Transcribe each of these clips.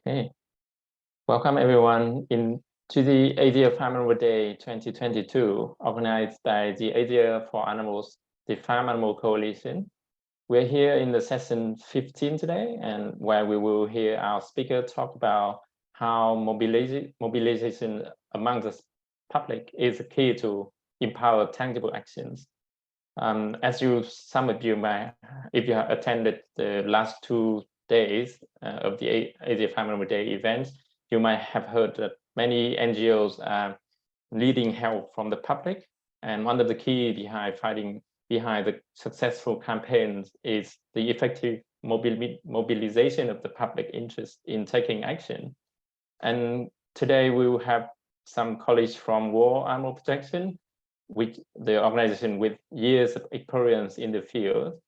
Okay, welcome everyone to the Asia Farm Animal Day 2022, organized by the Asia for Animals, the Farm Animal Coalition. We're here in the session 15 today, and where we will hear our speaker talk about how mobilization among the public is a key to empower tangible actions. As some of you might, if you have attended the last 2 days of the Asia Farm Animal Day event, you might have heard that many NGOs are needing help from the public. And one of the key behind the successful campaigns is the effective mobilization of the public interest in taking action. And today we will have some colleagues from World Animal Protection, which the organization with years of experience in the field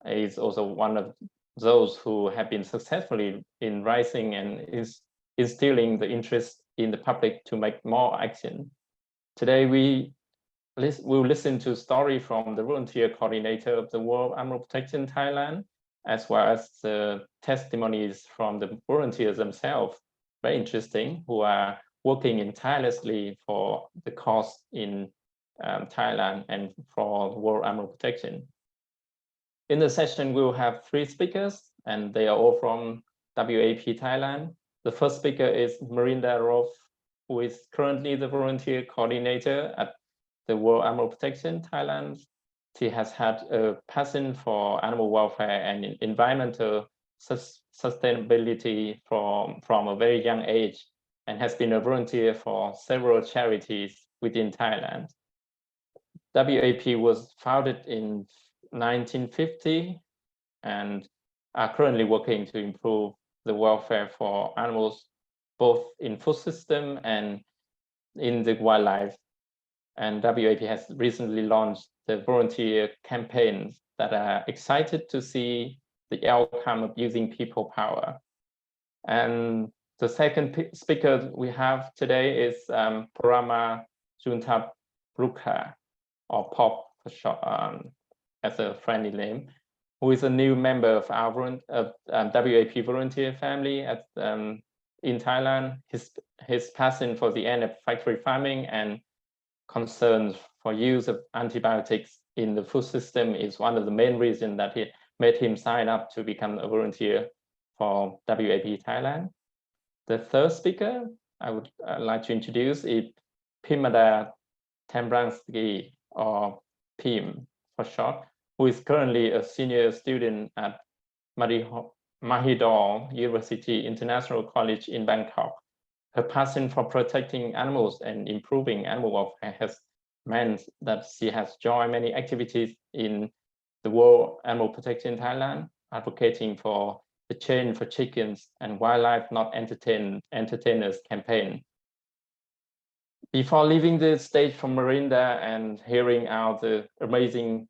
is also one of those who have been successfully in rising and is instilling the interest in the public to make more action. Today we will listen to a story from the volunteer coordinator of the World Animal Protection Thailand, as well as the testimonies from the volunteers themselves, very interesting, who are working tirelessly for the cause in Thailand and for World Animal Protection. In the session, we will have 3 speakers, and they are all from WAP Thailand. The first speaker is Marinda Rolf, who is currently the volunteer coordinator at the World Animal Protection Thailand. She has had a passion for animal welfare and environmental sustainability from a very young age, and has been a volunteer for several charities within Thailand. WAP was founded in 1950 and are currently working to improve the welfare for animals, both in food system and in the wildlife. And WAP has recently launched the volunteer campaigns that are excited to see the outcome of using people power. And the second speaker we have today is Parama Juntabruka, or Pop for short, as a friendly name, who is a new member of our WAP volunteer family in Thailand. His passion for the end of factory farming and concerns for use of antibiotics in the food system is one of the main reasons that made him sign up to become a volunteer for WAP Thailand. The third speaker I would like to introduce is Pimada Tembransky, or Pim for short, who is currently a senior student at Mahidol University International College in Bangkok. Her passion for protecting animals and improving animal welfare has meant that she has joined many activities in the World Animal Protection Thailand, advocating for the Chain for Chickens and Wildlife Not Entertainers campaign. Before leaving the stage from Marinda and hearing out the amazing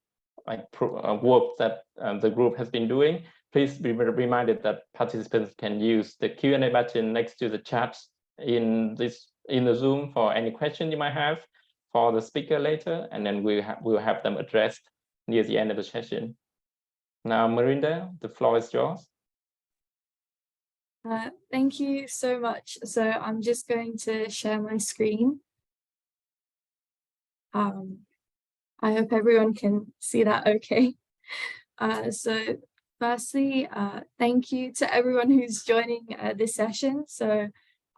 work that the group has been doing, please be reminded that participants can use the Q&A button next to the chat in the Zoom for any question you might have for the speaker later, and then we'll have them addressed near the end of the session. Now, Marinda, the floor is yours. Thank you so much. So I'm just going to share my screen. I hope everyone can see that okay. So firstly, thank you to everyone who's joining this session. So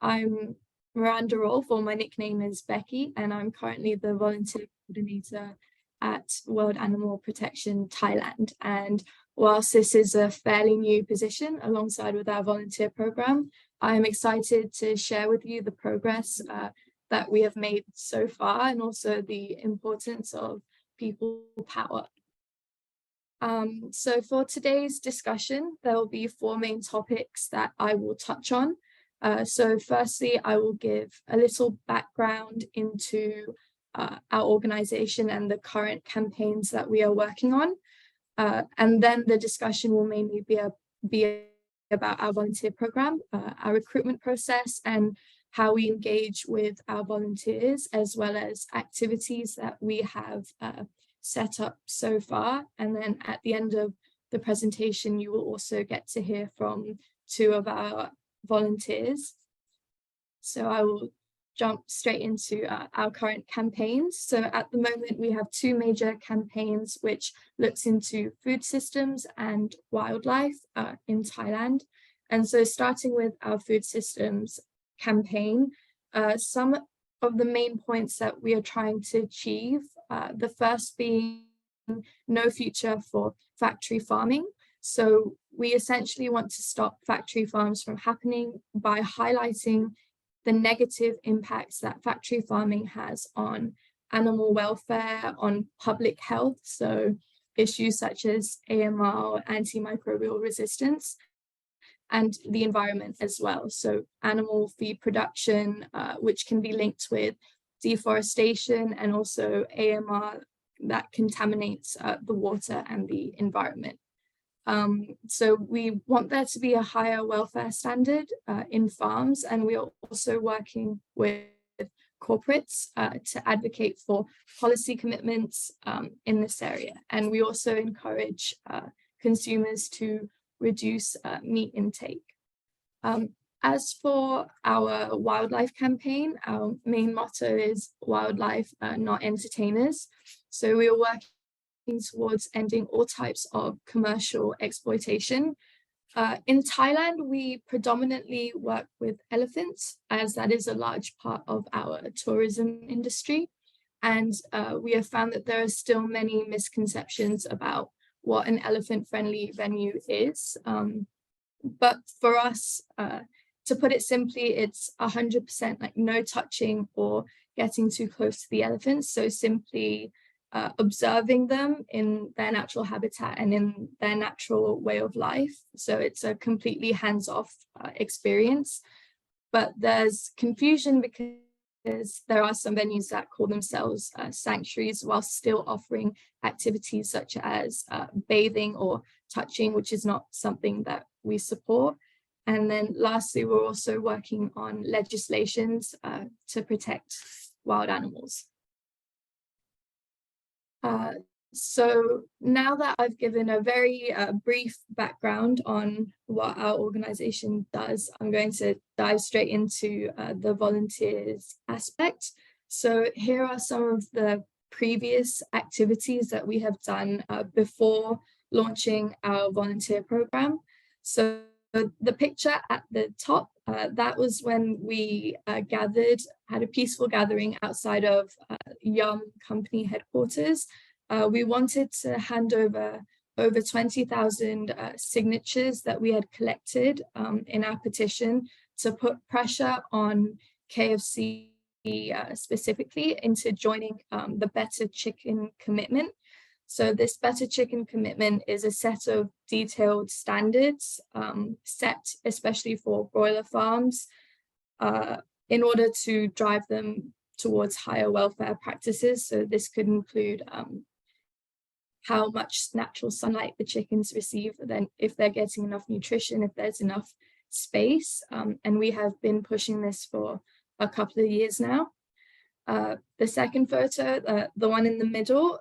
I'm Miranda Rolf, or my nickname is Becky, and I'm currently the volunteer coordinator at World Animal Protection Thailand. And whilst this is a fairly new position alongside with our volunteer program, I'm excited to share with you the progress that we have made so far, and also the importance of people power. So for today's discussion, there will be 4 main topics that I will touch on. So firstly, I will give a little background into our organization and the current campaigns that we are working on. And then the discussion will mainly be about our volunteer program, our recruitment process, and how we engage with our volunteers, as well as activities that we have set up so far. And then at the end of the presentation, you will also get to hear from 2 of our volunteers. So I will jump straight into our current campaigns. So at the moment, we have two major campaigns, which looks into food systems and wildlife in Thailand. And so starting with our food systems campaign, some of the main points that we are trying to achieve, the first being no future for factory farming. So we essentially want to stop factory farms from happening by highlighting the negative impacts that factory farming has on animal welfare, on public health, so issues such as AMR, antimicrobial resistance, and the environment as well. So animal feed production, which can be linked with deforestation, and also AMR that contaminates the water and the environment. So we want there to be a higher welfare standard in farms, and we are also working with corporates to advocate for policy commitments in this area. And we also encourage consumers to reduce meat intake. As for our wildlife campaign, our main motto is wildlife, not entertainers. So we are working towards ending all types of commercial exploitation. In Thailand, we predominantly work with elephants, as that is a large part of our tourism industry. And we have found that there are still many misconceptions about what an elephant-friendly venue is. But for us, to put it simply, it's 100% like no touching or getting too close to the elephants. So simply observing them in their natural habitat and in their natural way of life. So it's a completely hands-off experience. But there's confusion because there are some venues that call themselves sanctuaries while still offering activities such as bathing or touching, which is not something that we support. And then lastly, we're also working on legislations to protect wild animals. So now that I've given a very brief background on what our organization does, I'm going to dive straight into the volunteers aspect. So here are some of the previous activities that we have done before launching our volunteer program. So the picture at the top, that was when we had a peaceful gathering outside of Yum company headquarters. We wanted to hand over 20,000 signatures that we had collected in our petition to put pressure on KFC specifically into joining the Better Chicken Commitment. So this Better Chicken Commitment is a set of detailed standards set especially for broiler farms in order to drive them towards higher welfare practices. So this could include how much natural sunlight the chickens receive, then if they're getting enough nutrition, if there's enough space. And we have been pushing this for a couple of years now. The second photo, the one in the middle,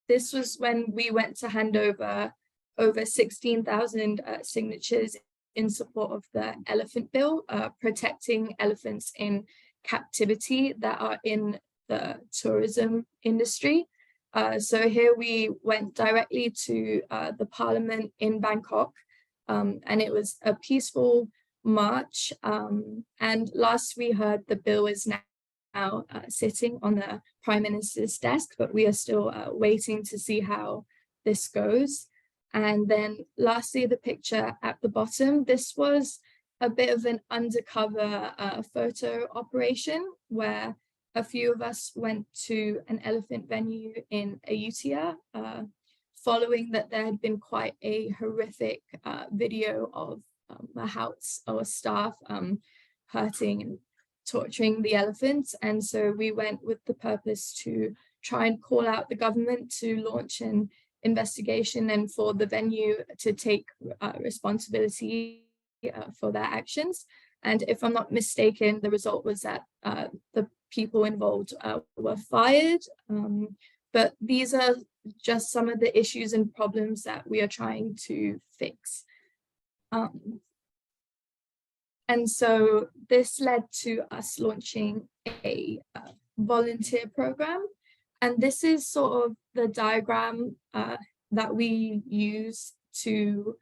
this was when we went to hand over 16,000 signatures in support of the elephant bill, protecting elephants in captivity that are in the tourism industry. So here we went directly to the parliament in Bangkok, and it was a peaceful march. And last we heard, the bill is now sitting on the Prime Minister's desk, but we are still waiting to see how this goes. And then lastly, the picture at the bottom, this was a bit of an undercover photo operation where a few of us went to an elephant venue in Ayutthaya, following that there had been quite a horrific video of mahouts or staff hurting and torturing the elephants. And so we went with the purpose to try and call out the government to launch an investigation and for the venue to take responsibility for their actions. And if I'm not mistaken, the result was that the people involved were fired. But these are just some of the issues and problems that we are trying to fix. And so this led to us launching a volunteer program. And this is sort of the diagram that we use to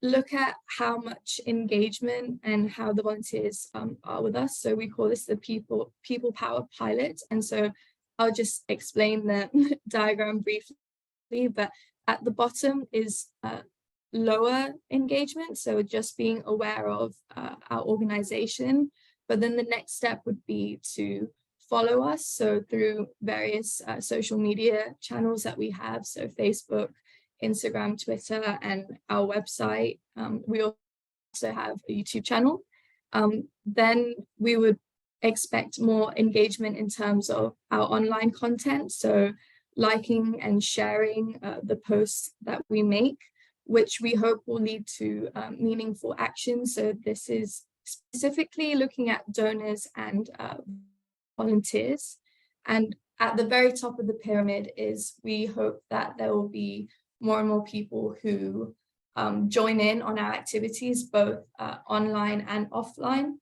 look at how much engagement and how the volunteers are with us. So we call this the people power pilot. And so I'll just explain the diagram briefly, but at the bottom is lower engagement, so just being aware of our organization. But then the next step would be to follow us, so through various social media channels that we have, so Facebook, Instagram, Twitter, and our website. We also have a YouTube channel. Then we would expect more engagement in terms of our online content, so liking and sharing the posts that we make, which we hope will lead to meaningful action. So this is specifically looking at donors and volunteers. And at the very top of the pyramid is we hope that there will be more and more people who join in on our activities, both online and offline.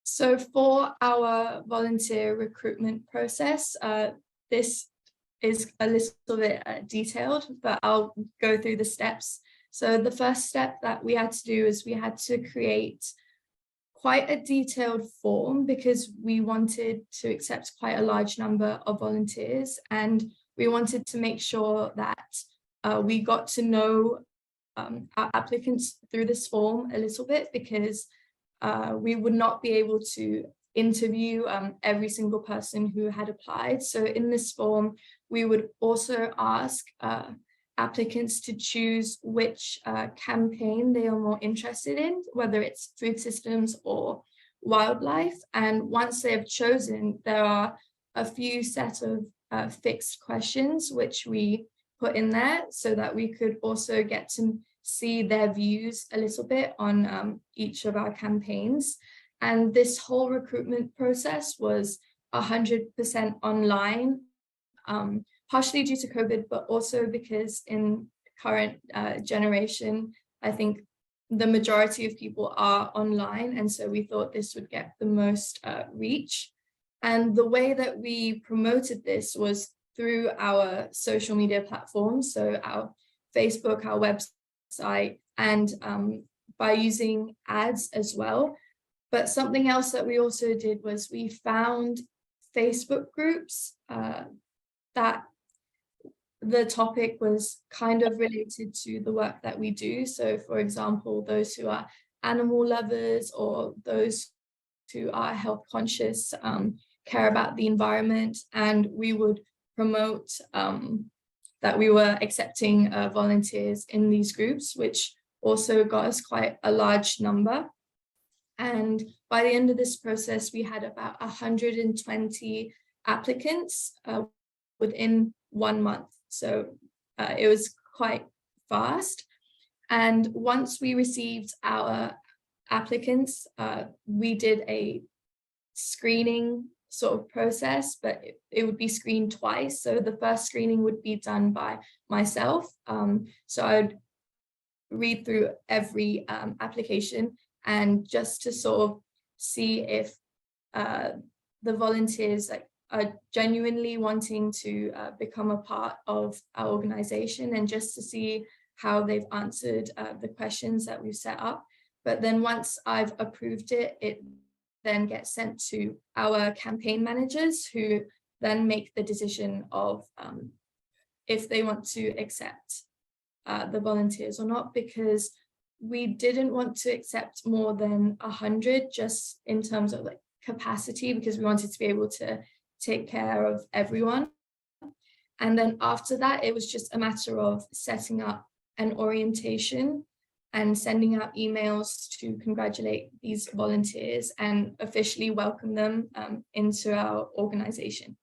So for our volunteer recruitment process, this is a little bit detailed, but I'll go through the steps. So the first step that we had to do is we had to create quite a detailed form because we wanted to accept quite a large number of volunteers, and we wanted to make sure that we got to know our applicants through this form a little bit, because we would not be able to interview every single person who had applied. So in this form, we would also ask applicants to choose which campaign they are more interested in, whether it's food systems or wildlife. And once they have chosen, there are a few set of fixed questions which we put in there so that we could also get to see their views a little bit on each of our campaigns. And this whole recruitment process was 100% online, partially due to COVID, but also because in current generation, I think the majority of people are online. And so we thought this would get the most reach. And the way that we promoted this was through our social media platforms, so our Facebook, our website, and by using ads as well. But something else that we also did was we found Facebook groups that the topic was kind of related to the work that we do. So for example, those who are animal lovers or those who are health conscious, care about the environment, and we would promote that we were accepting volunteers in these groups, which also got us quite a large number. And by the end of this process, we had about 120 applicants within 1 month. So it was quite fast. And once we received our applicants, we did a screening sort of process, but it would be screened twice. So the first screening would be done by myself. So I would read through every application, and just to sort of see if the volunteers are genuinely wanting to become a part of our organization, and just to see how they've answered the questions that we've set up. But then once I've approved it, it then gets sent to our campaign managers, who then make the decision of if they want to accept the volunteers or not, because we didn't want to accept more than 100 just in terms of like capacity, because we wanted to be able to take care of everyone. And then after that, it was just a matter of setting up an orientation and sending out emails to congratulate these volunteers and officially welcome them into our organization.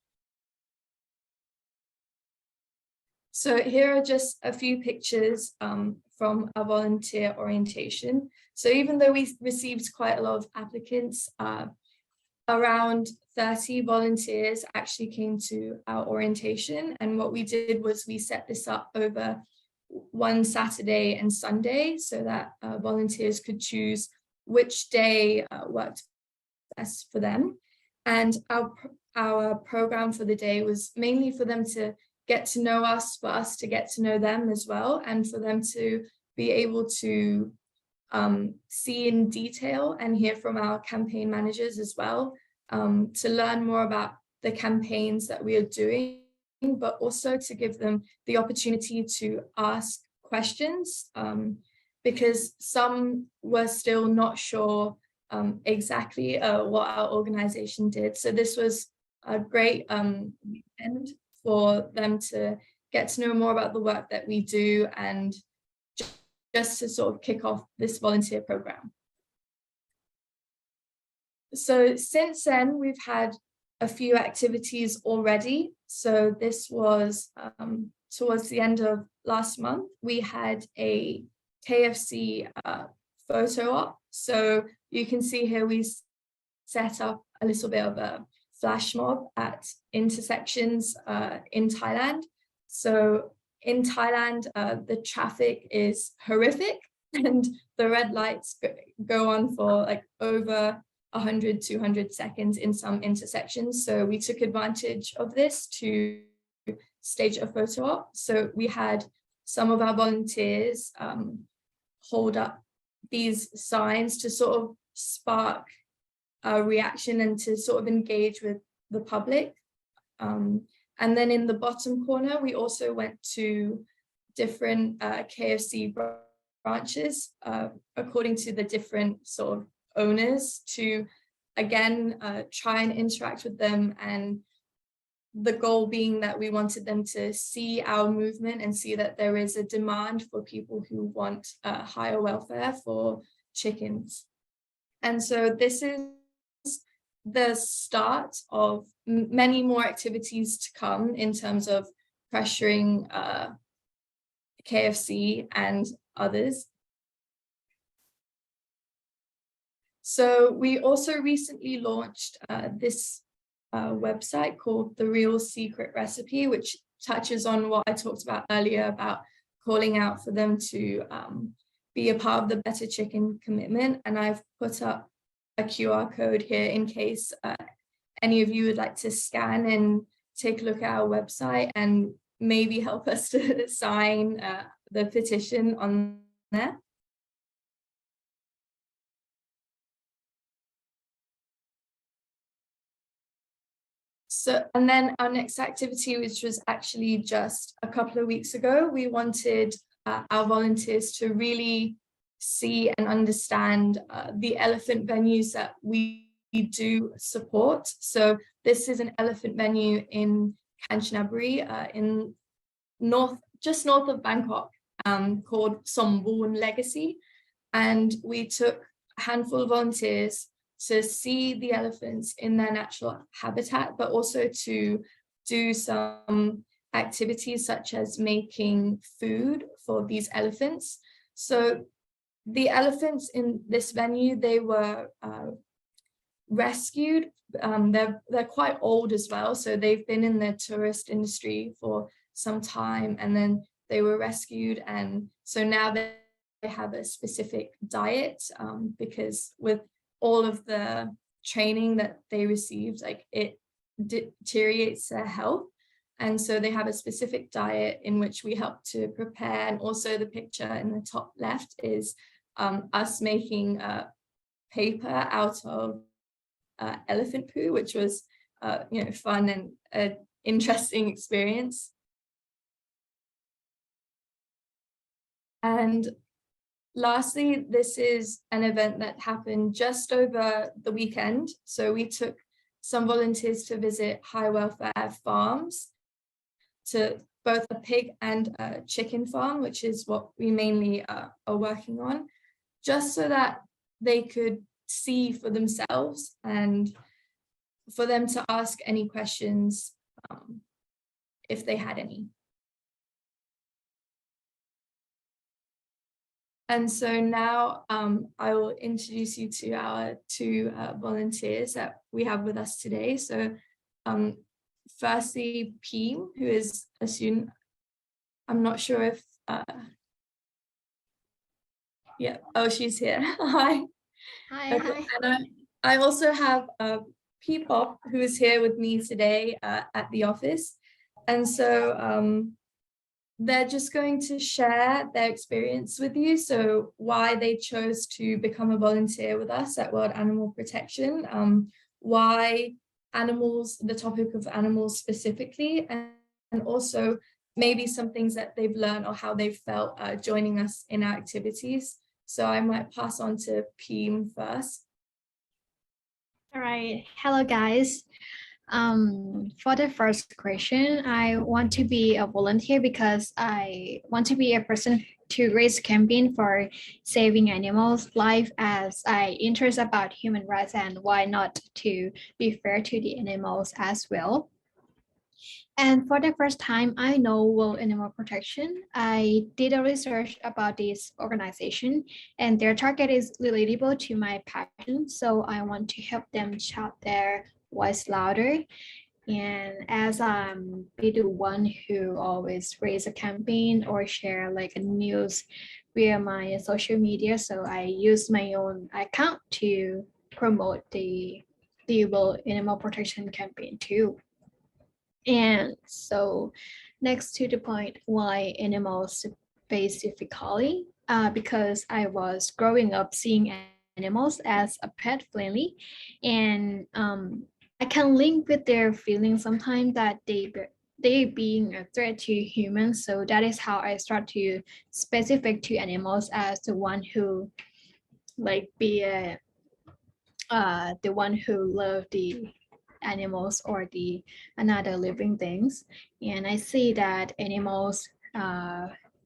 So here are just a few pictures from our volunteer orientation. So even though we received quite a lot of applicants, around 30 volunteers actually came to our orientation. And what we did was we set this up over one Saturday and Sunday so that volunteers could choose which day worked best for them. And our program for the day was mainly for them to get to know us, for us to get to know them as well, and for them to be able to see in detail and hear from our campaign managers as well, to learn more about the campaigns that we are doing, but also to give them the opportunity to ask questions, because some were still not sure exactly what our organization did. So this was a great weekend for them to get to know more about the work that we do and just to sort of kick off this volunteer program. So since then, we've had a few activities already. So this was towards the end of last month. We had a KFC photo op. So you can see here we set up a little bit of a flash mob at intersections in Thailand. So in Thailand, the traffic is horrific and the red lights go on for like over 100, 200 seconds in some intersections. So we took advantage of this to stage a photo op. So we had some of our volunteers hold up these signs to sort of spark a reaction and to sort of engage with the public. And then in the bottom corner, we also went to different KFC branches according to the different sort of owners to, again, try and interact with them. And the goal being that we wanted them to see our movement and see that there is a demand for people who want higher welfare for chickens. And so this is the start of many more activities to come in terms of pressuring KFC and others. So we also recently launched this website called The Real Secret Recipe, which touches on what I talked about earlier about calling out for them to be a part of the Better Chicken commitment. And I've put up a QR code here in case any of you would like to scan and take a look at our website and maybe help us to sign the petition on there. So, and then our next activity, which was actually just a couple of weeks ago, we wanted our volunteers to really see and understand the elephant venues that we do support. So this is an elephant venue in Kanchanaburi, in just north of Bangkok, called Somboon Legacy. And we took a handful of volunteers to see the elephants in their natural habitat, but also to do some activities such as making food for these elephants. So the elephants in this venue, they were rescued. They're quite old as well, so they've been in the tourist industry for some time, and then they were rescued, and so now they have a specific diet, because with all of the training that they received, like it deteriorates their health. And so they have a specific diet in which we help to prepare. And also the picture in the top left is us making paper out of elephant poo, which was fun and an interesting experience. And lastly, this is an event that happened just over the weekend. So we took some volunteers to visit high welfare farms, to both a pig and a chicken farm, which is what we mainly are working on, just so that they could see for themselves and for them to ask any questions if they had any. And so now I will introduce you to our two volunteers that we have with us today. So firstly, Peem, who is a student. I'm not sure if Yeah, oh, she's here. Hi. Hi, Okay, hi. and I also have P-Pop, who is here with me today at the office. And so they're just going to share their experience with you. So why they chose to become a volunteer with us at World Animal Protection, why animals, the topic of animals specifically, and also maybe some things that they've learned or how they felt joining us in our activities. So I might pass on to Peem first. All right. Hello, guys. For the first question, I want to be a volunteer because I want to be a person to raise campaign for saving animals' life as I interest about human rights and why not to be fair to the animals as well. And for the first time, I know World Animal Protection. I did a research about this organization and their target is relatable to my passion. So I want to help them shout their voice louder. And as I'm be the one who always raise a campaign or share like a news via my social media. So I use my own account to promote the World Animal Protection campaign too. And so next to the point, why animals specifically, because I was growing up seeing animals as a pet friendly, and I can link with their feelings sometimes that they being a threat to humans. So that is how I start to specific to animals as the one who like be a the one who love the animals or the another living things. And I see that animals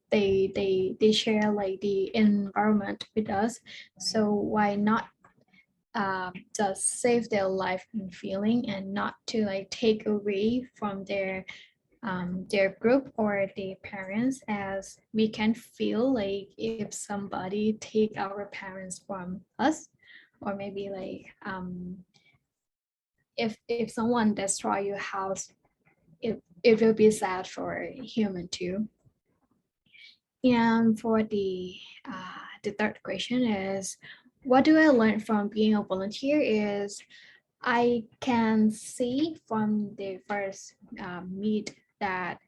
they share like the environment with us, so why not just save their life and feeling and not to like take away from their group or their parents, as we can feel like if somebody take our parents from us, or maybe like if someone destroy your house, it will be sad for human too. And for the third question is, what do I learn from being a volunteer is I can see from the first meet that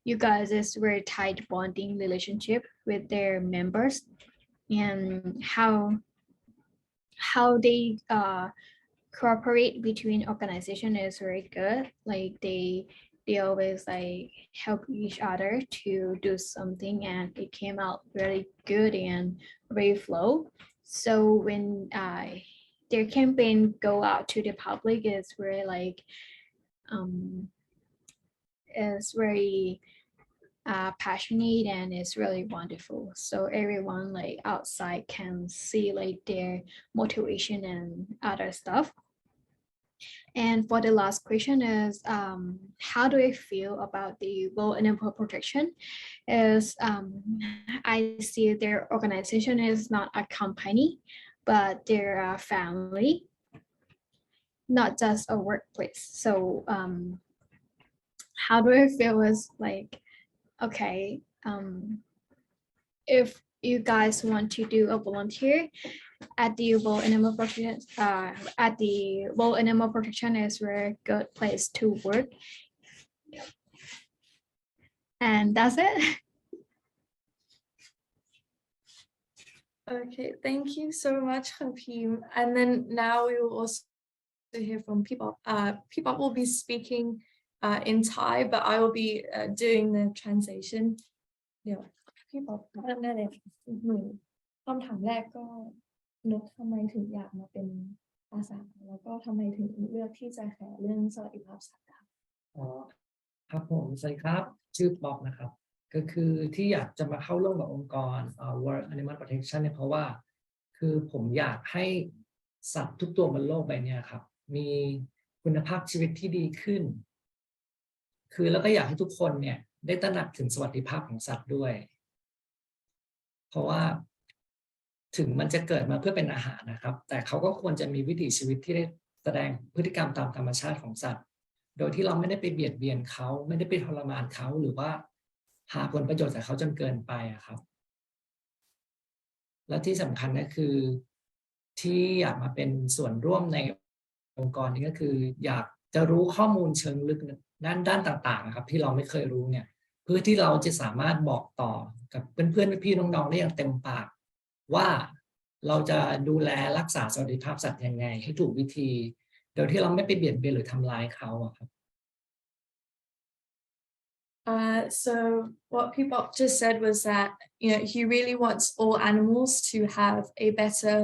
you guys is very tight bonding relationship with their members, and how they cooperate between organization is very good. Like they always like help each other to do something, and it came out really good and very flow. So when their campaign go out to the public, it's very like is very passionate, and it's really wonderful. So everyone like outside can see like their motivation and other stuff. And for the last question is, how do I feel about the World Animal Protection? Is I see their organization is not a company, but they're a family, not just a workplace. So how do I feel is like, okay, if you guys want to do a volunteer at the World Animal Protection, at the World Animal Protection is a very good place to work. And that's it. Okay, thank you so much, Peem. And then now we will also hear from P-Pop. P-Pop will be speaking in Thai, but I will be doing the translation. เดี๋ยวพี่ป๊อปเริ่มได้เลยคำถามแรกก็นกทำไมถึงอยากมาเป็นอาสาแล้วก็ทำไมถึงเลือกที่จะแชร์เรื่องสวัสดิภาพสัตว์ครับครับผมสวัสดีครับชื่อป๊อกนะครับก็คือที่อยากจะมาเข้าร่วมกับองค์กรWorld Animal Protection เนี่ยเพราะว่าคือผมอยากให้สัตว์ทุกตัวบนโลกใบนี้ครับมีคุณภาพชีวิตที่ดีขึ้นคือแล้วก็อยากให้ทุกคนเนี่ยได้ตระหนักถึงสวัสดิภาพของสัตว์ด้วยเพราะว่าถึงมันจะเกิดมาเพื่อเป็นอาหารนะครับแต่เขาก็ควรจะมีวิถีชีวิตที่ได้แสดงพฤติกรรมตามธรรมชาติของสัตว์โดยที่เราไม่ได้ไปเบียดเบียนเขาไม่ได้ไปทรมานเขาหรือว่า หาผลประโยชน์จากเขาจนเกินไปอะครับและที่สำคัญก็คือที่อยากมาเป็นส่วนร่วมในองค์กรนี้ก็คืออยากจะรู้ข้อมูลเชิงลึกด้านต่างๆนะครับที่เราไม่เคยรู้เนี่ยเพื่อที่เราจะสามารถบอกต่อกับเพื่อนๆพี่ๆน้องๆได้อย่างเต็มปากว่าเราจะดูแลรักษาสวัสดิภาพสัตว์ยังไงให้ถูกวิธีโดยที่เราไม่ไปเบียดเบียนหรือทำร้ายเขาอะครับ So what Pipop just said was that, he really wants all animals to have a better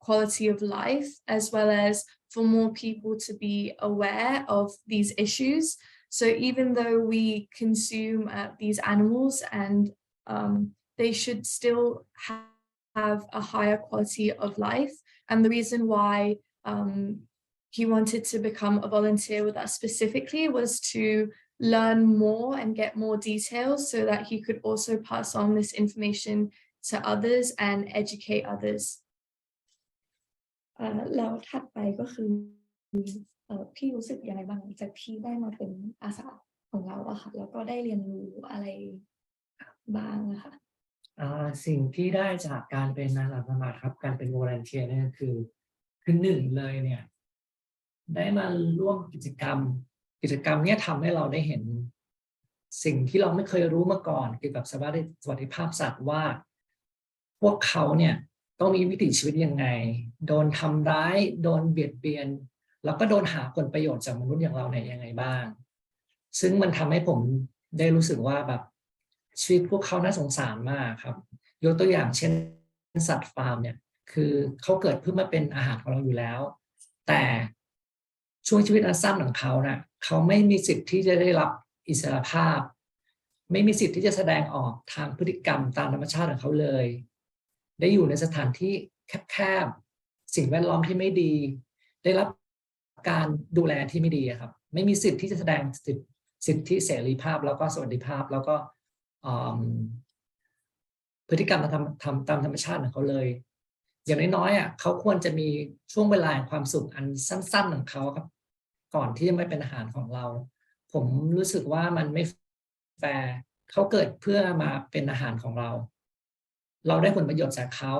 quality of life, as well as for more people to be aware of these issues. So even though we consume these animals and they should still have a higher quality of life. And the reason why he wanted to become a volunteer with us specifically was to learn more and get more details so that he could also pass on this information to others and educate others. แล้วถัดไปก็คือพี่รู้สึกยังไงบ้างจากที่ได้มาเป็นอาสาของเราอะค่ะแล้วก็ได้เรียนรู้อะไรบ้างอะค่ะสิ่งที่ได้จากการเป็นอาสาสมัครครับการเป็นวอลันเทียร์นี่คือหนึ่งเลยเนี่ยได้มาร่วมกิจกรรมเนี่ยทำให้เราได้เห็นสิ่งที่เราไม่เคยรู้มาก่อนเกี่ยวกับสวัสดิภาพสัตว์ว่าพวกเขาเนี่ยต้องมีวิถีชีวิตยังไงโดนทำร้ายโดนเบียดเบียนแล้วก็โดนหาผลประโยชน์จากมนุษย์อย่างเราเนี่ยยังไงบ้างซึ่งมันทำให้ผมได้รู้สึกว่าแบบชีวิตพวกเขาน่าสงสารมากครับยกตัวอย่างเช่นสัตว์ฟาร์มเนี่ยคือเขาเกิดเพื่อมาเป็นอาหารของเราอยู่แล้วแต่ช่วงชีวิตอันสั้นของเขาเนี่ยเขาไม่มีสิทธิ์ที่จะได้รับอิสรภาพไม่มีสิทธิ์ที่จะแสดงออกทางพฤติกรรมตามธรรมชาติของเขาเลยได้อยู่ในสถานที่แคบๆสิ่งแวดล้อมที่ไม่ดีได้รับการดูแลที่ไม่ดีครับไม่มีสิทธิ์ที่จะแสดงสิทธิเสรีภาพแล้วก็สวัสดิภาพแล้วก็พฤติกรรมตามธรรมชาติของเขาเลยอย่างน้อยๆเขาควรจะมีช่วงเวลาความสุขอันสั้นๆของเขาครับก่อนที่จะไม่เป็นอาหารของเราผมรู้สึกว่ามันไม่แฟร์เขาเกิดเพื่อมาเป็นอาหารของเราได้ผลประโยชน์จากเขา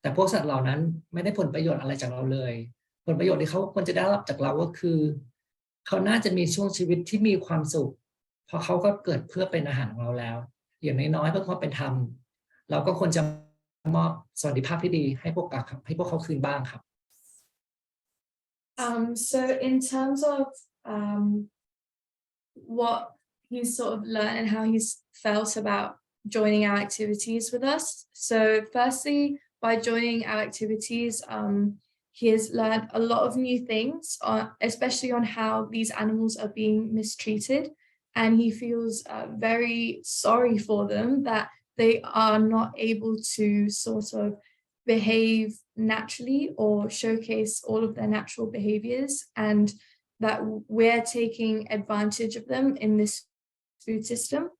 แต่พวกสัตว์เหล่านั้นไม่ได้ผลประโยชน์อะไรจากเราเลยผลประโยชน์ที่เขาควรจะได้รับจากเราก็คือเขาน่าจะมีช่วงชีวิตที่มีความสุขเพราะเขาก็เกิดเพื่อเป็นอาหารของเราแล้วอย่างน้อยๆเพื่อความเป็นธรรมเราก็ควรจะมอบสวัสดิภาพที่ดีให้พวกเขาคืนบ้างครับ So in terms of what he's sort of learned and how he's felt about joining our activities with us. So firstly, by joining our activities, he has learned a lot of new things, especially on how these animals are being mistreated. And he feels very sorry for them that they are not able to sort of behave naturally or showcase all of their natural behaviors, and that we're taking advantage of them in this food system.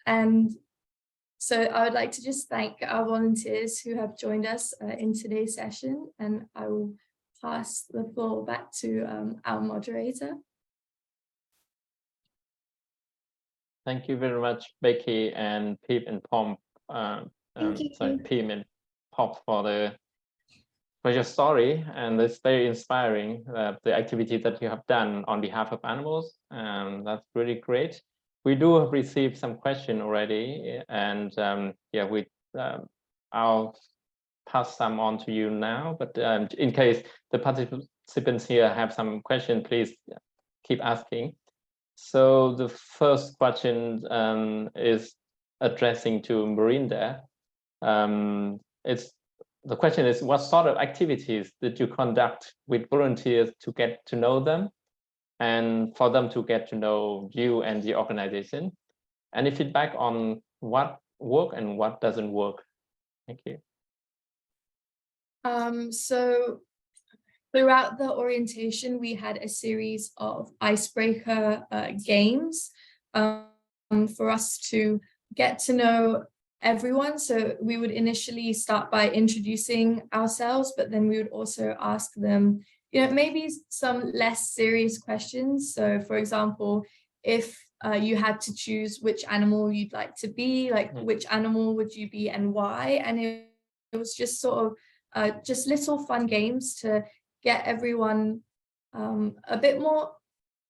And so I would like to just thank our volunteers who have joined us in today's session, and I will pass the floor back to our moderator. Thank you very much, Becky and Pip and Pom. Sorry, Pim and Pop for your story, and it's very inspiring, the activity that you have done on behalf of animals, and that's really great. We do have received some question already, and I'll pass some on to you now, but in case the participants here have some question, please keep asking. So the first question is addressing to Marinda. The question is, what sort of activities did you conduct with volunteers to get to know them and for them to get to know you and the organization? Any feedback on what works and what doesn't work? Thank you. So throughout the orientation, we had a series of icebreaker games for us to get to know everyone. So we would initially start by introducing ourselves, but then we would also ask them maybe some less serious questions. So for example, if you had to choose which animal you'd like to be, like which animal would you be and why? And it was just sort of just little fun games to get everyone a bit more,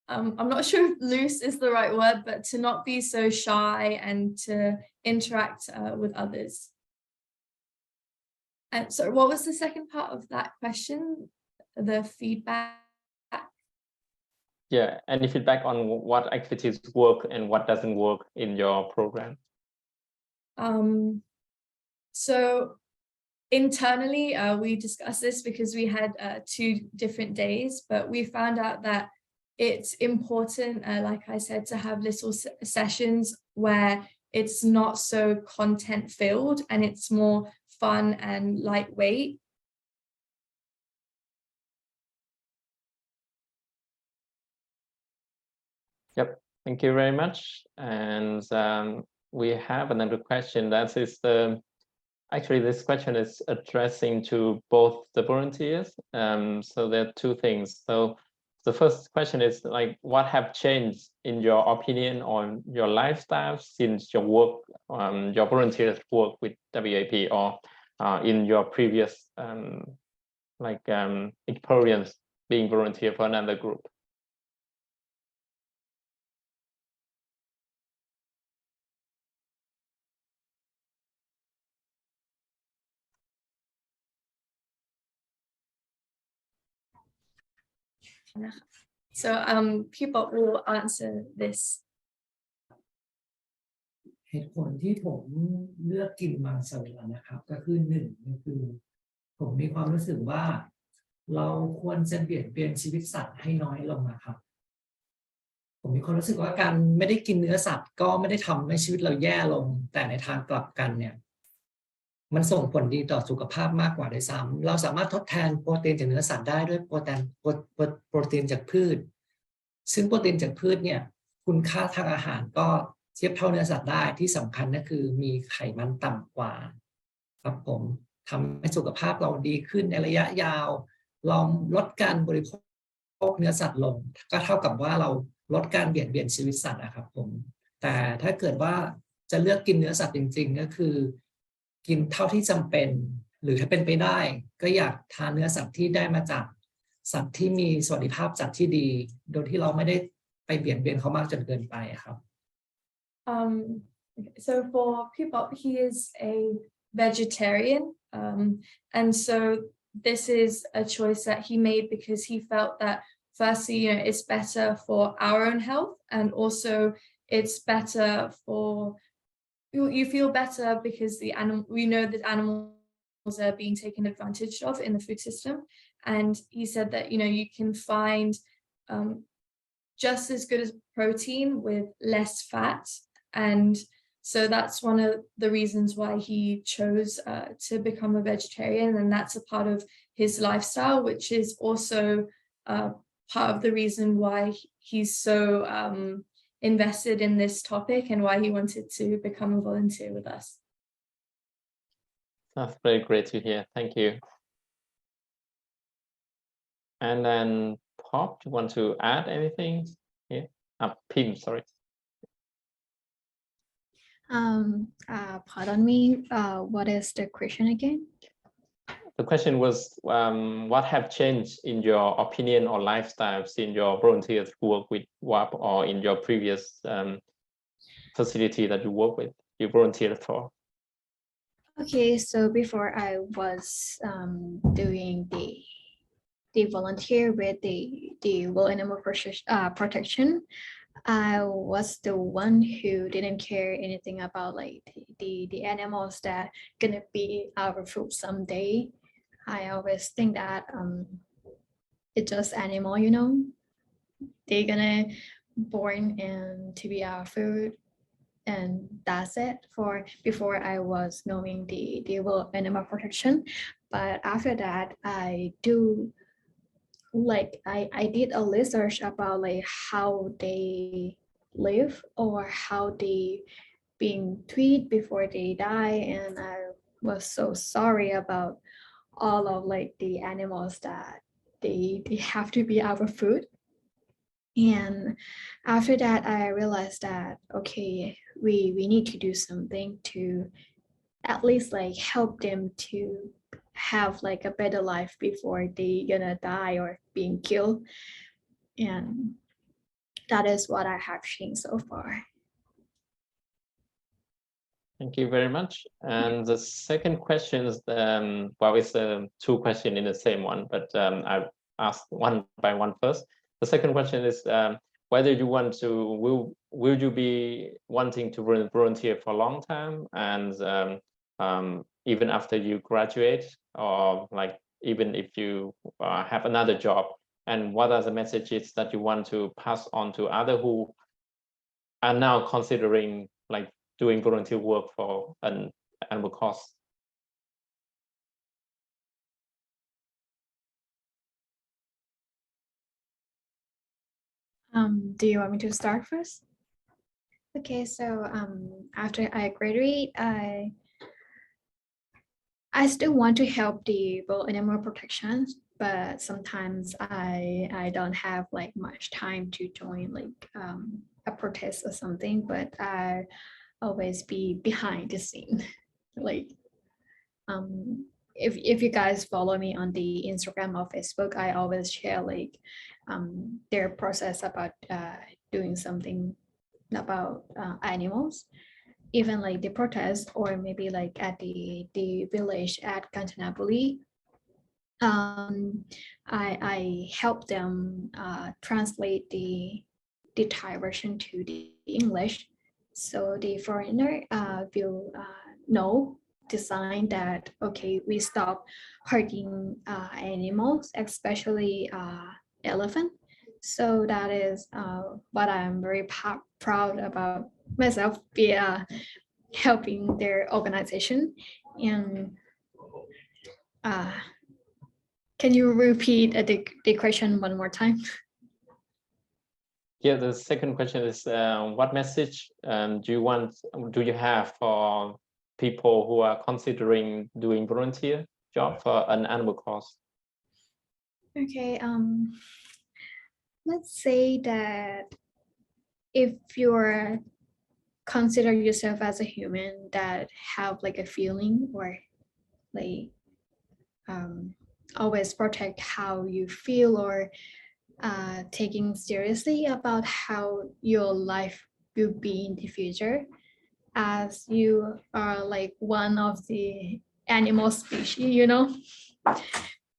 I'm not sure if loose is the right word, but to not be so shy and to interact with others. And so what was the second part of that question? The feedback? Yeah, any feedback on what activities work and what doesn't work in your program? So internally, we discussed this because we had 2 different days, but we found out that it's important, like I said, to have little sessions where it's not so content filled and it's more fun and lightweight. Yep, thank you very much. And we have another question. That is actually this question is addressing to both the volunteers. So there are 2 things. So the first question is like, what have changed in your opinion on your lifestyle since your work, your volunteers work with WAP, or in your previous experience being volunteer for another group? So people will answer this. เหตุผลที่ผมเลือกกินมังสวิรัตินะครับก็คือ1ก็คือผมมีความรู้สึกว่าเราควรจะเปลี่ยนชีวิตสัตว์ให้น้อยลงนะครับผมมีความรู้สึกว่าการไม่ได้กินเนื้อสัตว์ก็ไม่ได้ทำให้ชีวิตเราแย่ลงแต่ในทางกลับกันเนี่ยมันส่งผลดีต่อสุขภาพมากกว่าด้วยซ้ำเราสามารถทดแทนโปรตีนจากเนื้อสัตว์ได้ด้วยโปรตีนจากพืชซึ่งโปรตีนจากพืชเนี่ยคุณค่าทางอาหารก็เทียบเท่าเนื้อสัตว์ได้ที่สำคัญก็คือมีไขมันต่ำกว่าครับผมทำให้สุขภาพเราดีขึ้นในระยะยาวลองลดการบริโภคเนื้อสัตว์ลงก็เท่ากับว่าเราลดการเบียดเบียนชีวิตสัตว์นะครับผมแต่ถ้าเกิดว่าจะเลือกกินเนื้อสัตว์จริงๆก็คือกินเท่าที่จำเป็นหรือถ้าเป็นไปได้ก็อยากทานเนื้อสัตว์ที่ได้มาจากสัตว์ที่มีสวัสดิภาพสัตว์ที่ดีโดยที่เราไม่ได้ไปเบียดเบียนเขามากจนเกินไปครับ So for Pupop, he is a vegetarian, and so this is a choice that he made because he felt that firstly, it's better for our own health, and also it's better for you feel better because we know that animals are being taken advantage of in the food system, and he said that you can find just as good as protein with less fat. And so that's one of the reasons why he chose to become a vegetarian, and that's a part of his lifestyle, which is also part of the reason why he's so invested in this topic and why he wanted to become a volunteer with us. That's very great to hear. Thank you. And then Pop, do you want to add anything here? Pim, sorry. Pardon me, what is the question again? The question was, what have changed in your opinion or lifestyle since your volunteers work with WAP or in your previous facility that you work with, you volunteered for? Okay, so before I was doing the volunteer with the World Animal Protection, I was the one who didn't care anything about like the animals that gonna be our food someday. I always think that it's just animal, they're gonna born and to be our food, and that's it. For before I was knowing the World Animal Protection, but after that I do. Like I did a research about like how they live or how they being treated before they die, and I was so sorry about all of like the animals that they have to be our food. And after that, I realized that, okay, we need to do something to at least like help them to have like a better life before they gonna die or being killed. And that is what I have changed so far. Thank you very much. And the second question is, well, it's two questions in the same one, but I'll ask one by one first. The second question is whether you want to, will you be wanting to volunteer for a long time, and even after you graduate, or like even if you have another job, and what are the messages that you want to pass on to others who are now considering like doing volunteer work for an animal cause? Do you want me to start first? Okay, so after I graduate, I still want to help the World Animal Protection, but sometimes I don't have like much time to join like a protest or something, but I always be behind the scene. Like if you guys follow me on the Instagram or Facebook, I always share like their process about doing something about animals, even like the protest, or maybe like at the village at Kanchanaburi. I help them translate the Thai version to the English, so the foreigner will know the sign that, okay, we stop hurting animals, especially elephant. So that is what I'm very proud about myself, be helping their organization. And can you repeat the question one more time? Yeah, the second question is what message do you have for people who are considering doing volunteer job for an animal cause? Okay, let's say that if you're consider yourself as a human that have like a feeling, or like always protect how you feel, or taking seriously about how your life will be in the future, as you are like one of the animal species, you know,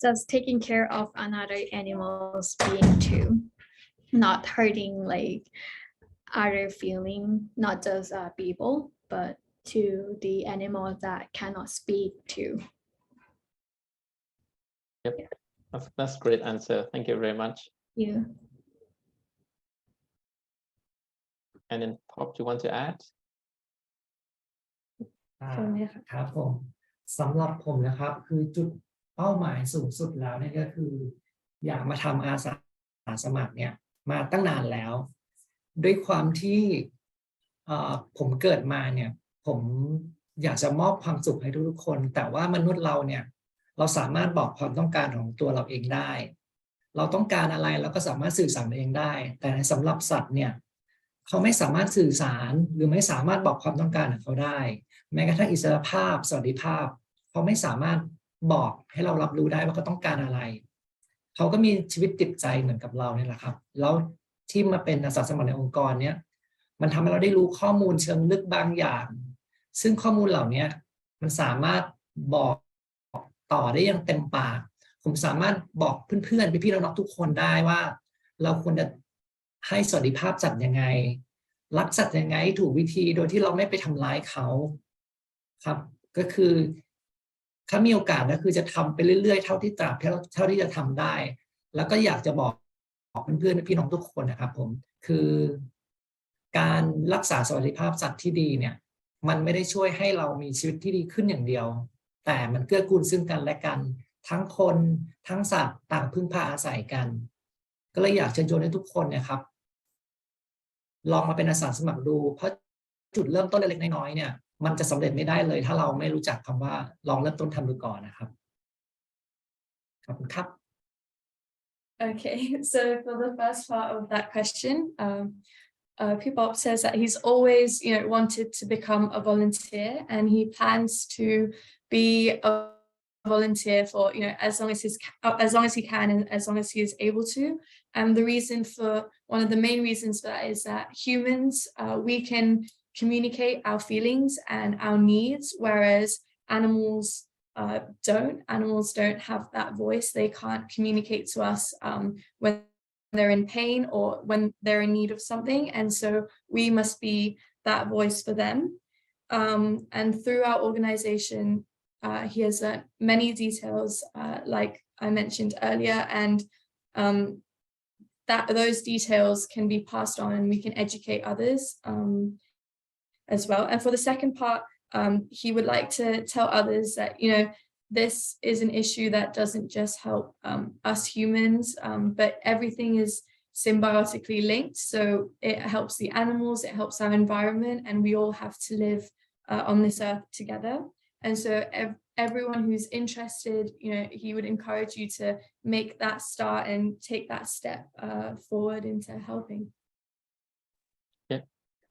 just taking care of another animal's being too, not hurting like other feeling, not just people, but to the animals that cannot speak too. Yep, that's a great answer. Thank you very much. Yeah. And then Pop, do you want to add? ครับผมสำหรับผมนะครับคือจุดเป้าหมายสูงสุดแล้วเนี่ยก็คืออยากมาทำอาสาสมัครเนี่ยมาตั้งนานแล้วด้วยความที่ผมเกิดมาเนี่ยผมอยากจะมอบความสุขให้ทุกคนแต่ว่ามนุษย์เราเนี่ยเราสามารถบอกความต้องการของตัวเราเองได้เราต้องการอะไรเราก็สามารถสื่อสารเองได้แต่สำหรับสัตว์เนี่ยเขาไม่สามารถสื่อสารหรือไม่สามารถบอกความต้องการของเขาได้แม้กระทั่งอิสรภาพสวัสดิภาพเขาไม่สามารถบอกให้เรารับรู้ได้ว่าเขาต้องการอะไรเขาก็มีชีวิตจิตใจเหมือนกับเราเนี่ยแหละครับแล้วที่มาเป็นอาสาสมัครในองค์กรเนี้ยมันทำให้เราได้รู้ข้อมูลเชิงลึกบางอย่างซึ่งข้อมูลเหล่านี้มันสามารถบอกต่อได้อย่างเต็มปากผมสามารถบอกเพื่อนๆพี่ๆน้องๆทุกคนได้ว่าเราควรจะให้สวัสดิภาพสัตว์ยังไงรักสัตว์ยังไงถูกวิธีโดยที่เราไม่ไปทำร้ายเขาครับก็คือถ้ามีโอกาสก็คือจะทำไปเรื่อยๆเท่าที่จะทำได้แล้วก็อยากจะบอกเพื่อนๆพี่น้องทุกคนนะครับผมคือการรักษาสวัสดิภาพสัตว์ที่ดีเนี่ยมันไม่ได้ช่วยให้เรามีชีวิตที่ดีขึ้นอย่างเดียวแต่มันเกื้อกูลซึ่งกันและกันทั้งคนทั้งสัตว์ต่างพึ่งพาอาศัยกันก็เลยอยากเชิญชวนให้ทุกคนเนี่ยครับลองมาเป็นอาสาสมัครดูเพราะจุดเริ่มต้นเล็กๆน้อยๆเนี่ยมันจะสำเร็จไม่ได้เลยถ้าเราไม่รู้จักคำว่าลองเริ่มต้นทำดูก่อนนะครับขอบคุณครับ Okay, so for the first part of that question, Pipop says that he's always, wanted to become a volunteer, and he plans to be a volunteer for, as long as he can and as long as he is able to. And one of the main reasons for that is that humans, we can communicate our feelings and our needs, whereas animals don't. Animals don't have that voice. They can't communicate to us when they're in pain or when they're in need of something. And so we must be that voice for them. And through our organization, he has learned many details, like I mentioned earlier, and those details can be passed on and we can educate others as well. And for the second part, he would like to tell others that, this is an issue that doesn't just help us humans, but everything is symbiotically linked. So it helps the animals, it helps our environment, and we all have to live on this earth together. And so everyone who's interested, he would encourage you to make that start and take that step forward into helping.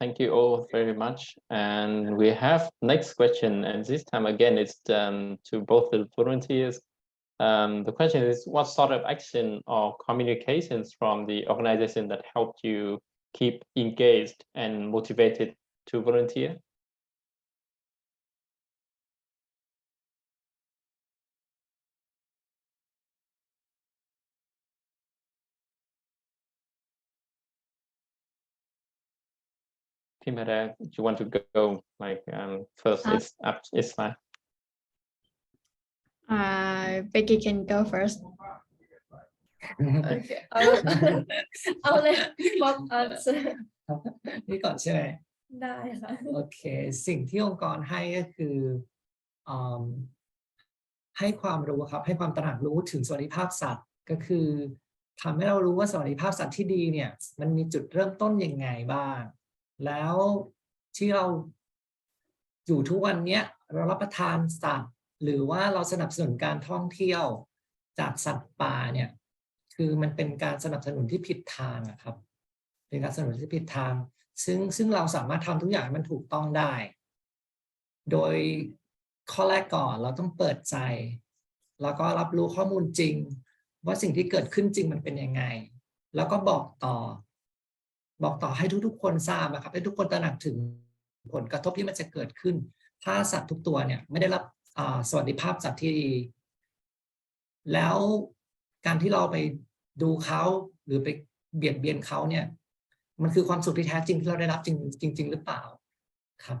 Thank you all very much. And we have next question, and this time again it's to both the volunteers. The question is, what sort of action or communications from the organization that helped you keep engaged and motivated to volunteer? Pimada, do you want to go first? It's fine. Becky can go first. Okay, I'll let Pipop answer. นี่ก่อนใช่ไหม ได้ค่ะ โอเคสิ่งที่องค์กรให้ก็คือให้ความรู้ครับให้ความตระหนักรู้ถึงสวัสดิภาพสัตว์ก็คือทำให้เรารู้ว่าสวัสดิภาพสัตว์ที่ดีเนี่ยมันมีจุดเริ่มต้นยังไงบ้างแล้วที่เราอยู่ทุกวันนี้เรารับประทานสัตว์หรือว่าเราสนับสนุนการท่องเที่ยวจากสัตว์ป่าเนี่ยคือมันเป็นการสนับสนุนที่ผิดทางครับเป็นการสนับสนุนที่ผิดทางซึ่งเราสามารถทำทุกอย่างให้มันถูกต้องได้โดยข้อแรกก่อนเราต้องเปิดใจแล้วก็รับรู้ข้อมูลจริงว่าสิ่งที่เกิดขึ้นจริงมันเป็นยังไงแล้วก็บอกต่อให้ทุกๆคนทราบนะครับให้ทุกคนตระหนักถึงผลกระทบที่มันจะเกิดขึ้นถ้าสัตว์ทุกตัวเนี่ยไม่ได้รับสวัสดิภาพสัตว์ที่ดีแล้วการที่เราไปดูเขาหรือไปเบียดเบียนเขาเนี่ยมันคือความสุขที่แท้จริงที่เราได้รับจริงหรือเปล่าครับ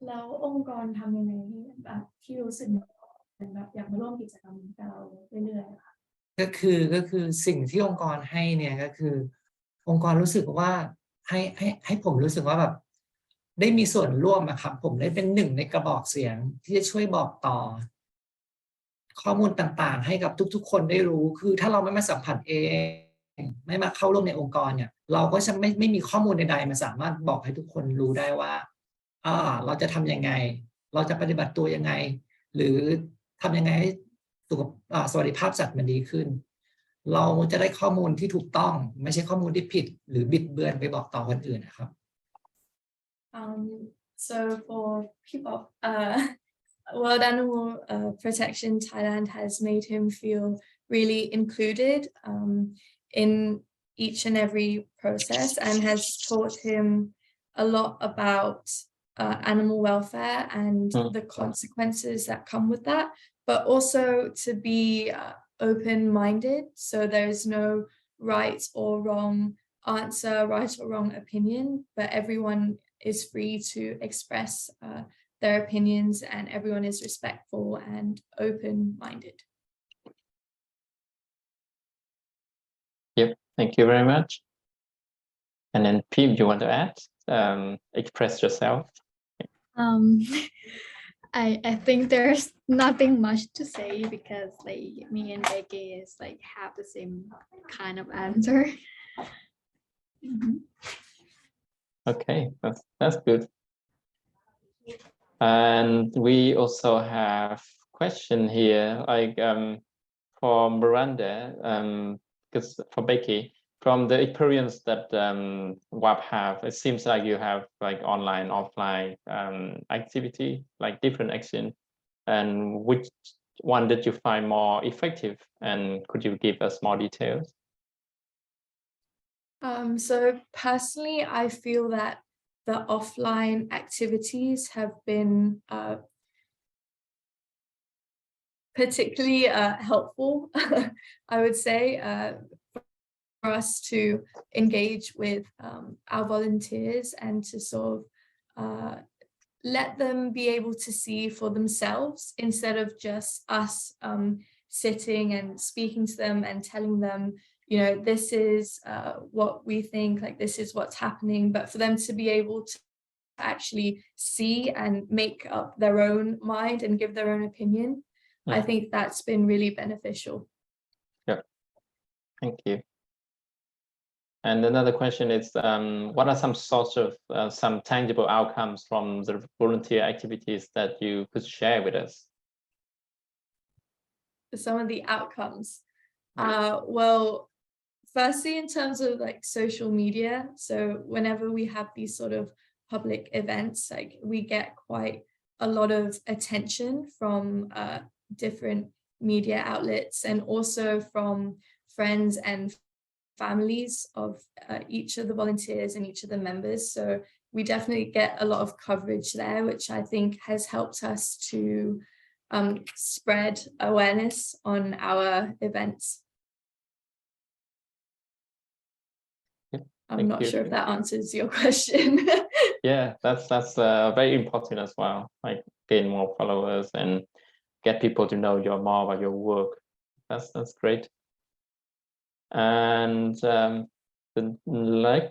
แล้วองค์กรทำยังไงแบบที่รู้สึกแบบอยากมาร่วมกิจกรรมกับเราเรื่อยๆค่ะก็คือสิ่งที่องค์กรให้เนี่ยก็คือองค์กรรู้สึกว่าให้ผมรู้สึกว่าแบบได้มีส่วนร่วมนะครับผมได้เป็นหนึ่งในกระบอกเสียงที่จะช่วยบอกต่อข้อมูลต่างๆให้กับทุกๆคนได้รู้คือถ้าเราไม่มาสัมผัสเองไม่มาเข้าร่วมในองค์กรเนี่ยเราก็จะไม่มีข้อมูลใดๆมาสามารถบอกให้ทุกคนรู้ได้ว่าเราจะทำยังไงเราจะปฏิบัติตัวยังไงหรือทำยังไงให้สวัสดิภาพสัตว์มันดีขึ้นเราจะได้ข้อมูลที่ถูกต้องไม่ใช่ข้อมูลที่ผิดหรือบิดเบือนไปบอกต่อคนอื่นนะครับ So for people, World Animal Protection Thailand has made him feel really included in each and every process and has taught him a lot about animal welfare and the consequences that come with that, but also to be open-minded. So there's no right or wrong answer, right or wrong opinion, but everyone is free to express their opinions and everyone is respectful and open-minded. Yep, thank you very much. And then Pim, you want to add? Express yourself. I think there's nothing much to say because like me and Becky is like have the same kind of answer. Okay, that's good. And we also have question here, like for Miranda, because for Becky, from the experience that WAP have, it seems like you have like online, offline activity, like different action. And which one did you find more effective? And could you give us more details? So personally, I feel that the offline activities have been particularly helpful, I would say, for us to engage with our volunteers and to sort of let them be able to see for themselves instead of just us sitting and speaking to them and telling them, you know, this is what we think, like this is what's happening, but for them to be able to actually see and make up their own mind and give their own opinion. I think that's been really beneficial. Yeah, thank you. And another question is, what are some sorts of some tangible outcomes from the volunteer activities that you could share with us? Some of the outcomes. Well, firstly, in terms of like social media, so whenever we have these sort of public events, like we get quite a lot of attention from different media outlets and also from friends and families of each of the volunteers and each of the members. So we definitely get a lot of coverage there, which I think has helped us to spread awareness on our events. I'm not sure if that answers your question. Yeah, that's very important as well. Like gain more followers and get people to know you more about your work. That's great. And the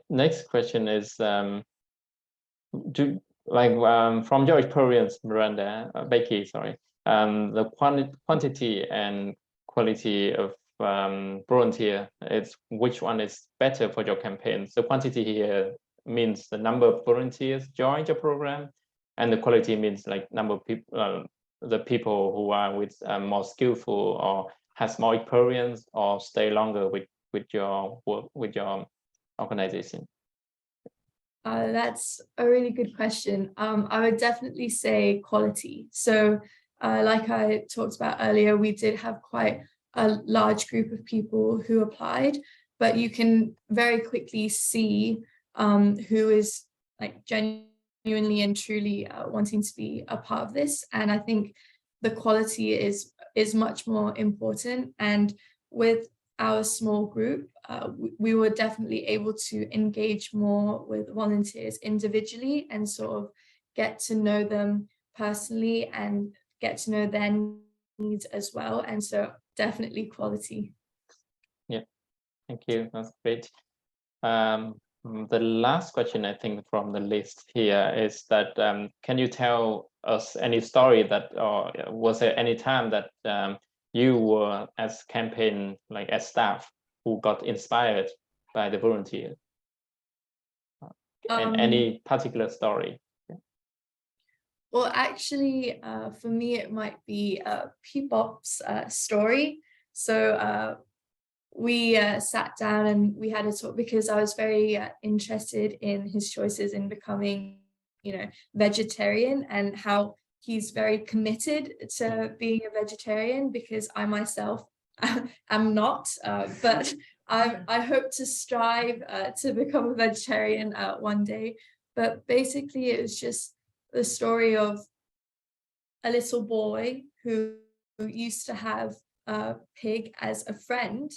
next question is, from your experience, Miranda, Becky, sorry, the quantity and quality of volunteer, which one is better for your campaigns? The quantity here means the number of volunteers join your program, and the quality means like number of people, the people who are more skillful or has more experience or stay longer with your work, with your organization. That's a really good question. I would definitely say quality. So like I talked about earlier, we did have quite a large group of people who applied, but you can very quickly see who is like genuinely and truly wanting to be a part of this. And I think the quality is much more important. And with our small group, we were definitely able to engage more with volunteers individually and sort of get to know them personally and get to know their needs as well. And so definitely quality. Yeah, thank you. That's great. The last question, I think, from the list here is that can you tell us any story that, or was there any time that you were as campaign, like as staff, who got inspired by the volunteer? And any particular story? Well, actually, for me, it might be P-Bop's story. So we sat down and we had a talk because I was very interested in his choices in becoming, you know, vegetarian and how he's very committed to being a vegetarian, because I myself am not, but I hope to strive to become a vegetarian one day. But basically, it was just the story of a little boy who used to have a pig as a friend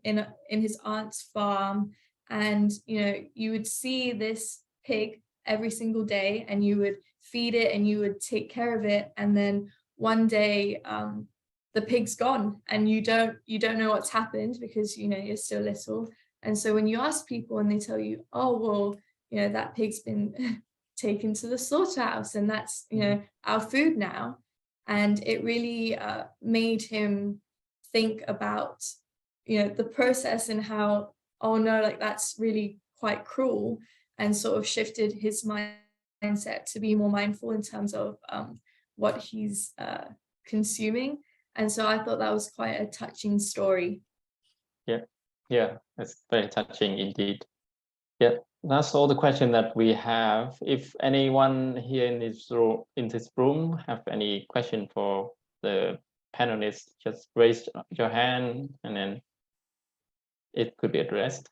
in his aunt's farm, and you know, you would see this pig every single day and you would feed it and you would take care of it, and then one day the pig's gone and you don't know what's happened because, you know, you're still little. And so when you ask people and they tell you, oh well, you know, that pig's been taken to the slaughterhouse and that's, you know, our food now. And it really made him think about, you know, the process and how, oh no, like that's really quite cruel, and sort of shifted his mindset to be more mindful in terms of what he's consuming. And so I thought that was quite a touching story. Yeah, it's very touching indeed. Yeah, that's all the questions that we have. If anyone here in this room have any question for the panelists, just raise your hand and then it could be addressed.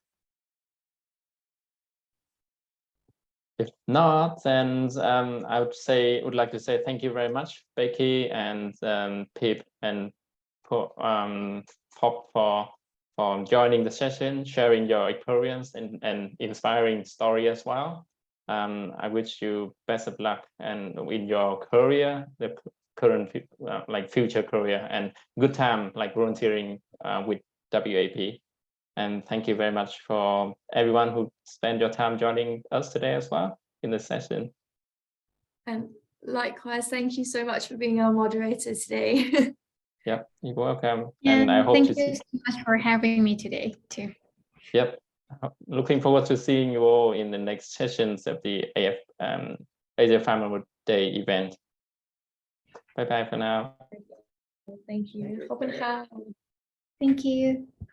If not, then I would like to say thank you very much, Becky and Pip and Pop for joining the session, sharing your experience and inspiring story as well. I wish you best of luck and in your career, the current like future career, and good time like volunteering with WAP. And thank you very much for everyone who spent your time joining us today as well in the session. And likewise, thank you so much for being our moderator today. Yep, you're welcome. Yeah, And I hope thank to see. you so much for having me today too. Yep, looking forward to seeing you all in the next sessions of the Asia Farmer Day event. Bye bye for now. Thank you. ขอบคุณค่ะ Thank you.